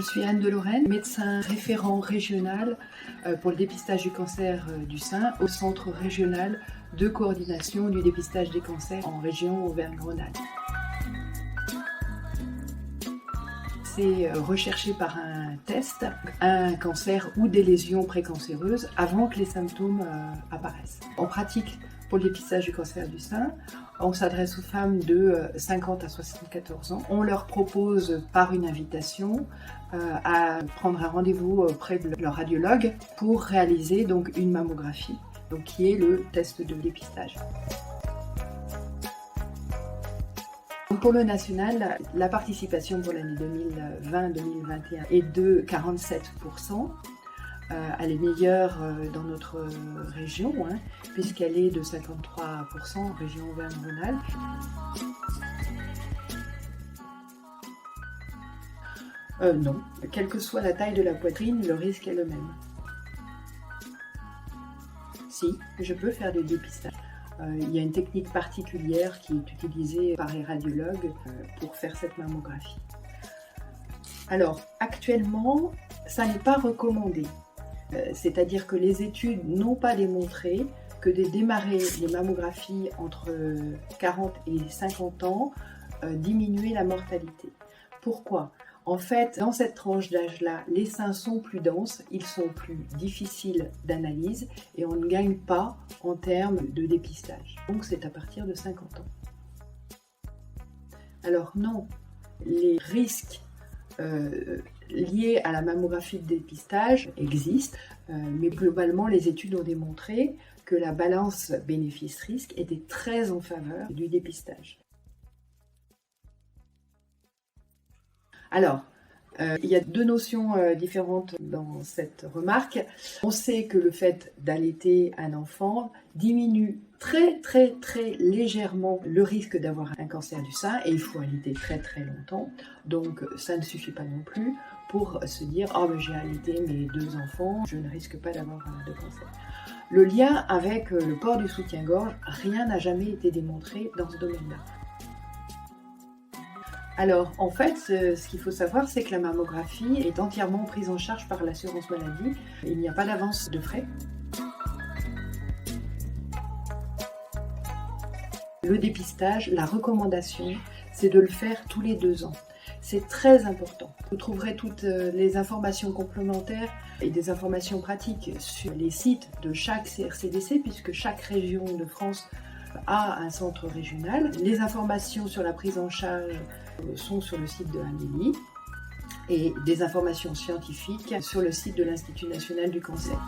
je suis Anne de Lorraine, médecin référent régional pour le dépistage du cancer du sein au Centre régional de coordination du dépistage des cancers en région Auvergne-Rhône-Alpes. C'est recherché par un test, un cancer ou des lésions précancéreuses avant que les symptômes apparaissent. En pratique, pour le dépistage du cancer du sein, on s'adresse aux femmes de 50 à 74 ans. On leur propose par une invitation à prendre un rendez-vous auprès de leur radiologue pour réaliser donc une mammographie, donc qui est le test de dépistage. Pour le national, la participation pour l'année 2020-2021 est de 47%. Elle est meilleure dans notre région, puisqu'elle est de 53% en région Auvergne-Rhône-Alpes. Non, quelle que soit la taille de la poitrine, le risque est le même. Si, je peux faire des dépistages. Il y a une technique particulière qui est utilisée par les radiologues pour faire cette mammographie. Alors, actuellement, ça n'est pas recommandé. C'est-à-dire que les études n'ont pas démontré que de démarrer les mammographies entre 40 et 50 ans diminuait la mortalité. Pourquoi ? En fait, dans cette tranche d'âge-là, les seins sont plus denses, ils sont plus difficiles d'analyse et on ne gagne pas en termes de dépistage. Donc c'est à partir de 50 ans. Alors non, les risques liés à la mammographie de dépistage existent, mais globalement les études ont démontré que la balance bénéfice-risque était très en faveur du dépistage. Alors, il y a deux notions différentes dans cette remarque. On sait que le fait d'allaiter un enfant diminue très légèrement le risque d'avoir un cancer du sein et il faut allaiter très longtemps. Donc ça ne suffit pas non plus pour se dire « Oh, ben, j'ai allaité mes 2 enfants, je ne risque pas d'avoir de cancer ». Le lien avec le port du soutien-gorge, rien n'a jamais été démontré dans ce domaine-là. Alors, en fait, ce qu'il faut savoir, c'est que la mammographie est entièrement prise en charge par l'assurance maladie. Il n'y a pas d'avance de frais. Le dépistage, la recommandation, c'est de le faire tous les 2 ans. C'est très important. Vous trouverez toutes les informations complémentaires et des informations pratiques sur les sites de chaque CRCDC, puisque chaque région de France a un centre régional. Les informations sur la prise en charge sont sur le site de Amélie et des informations scientifiques sur le site de l'Institut national du cancer.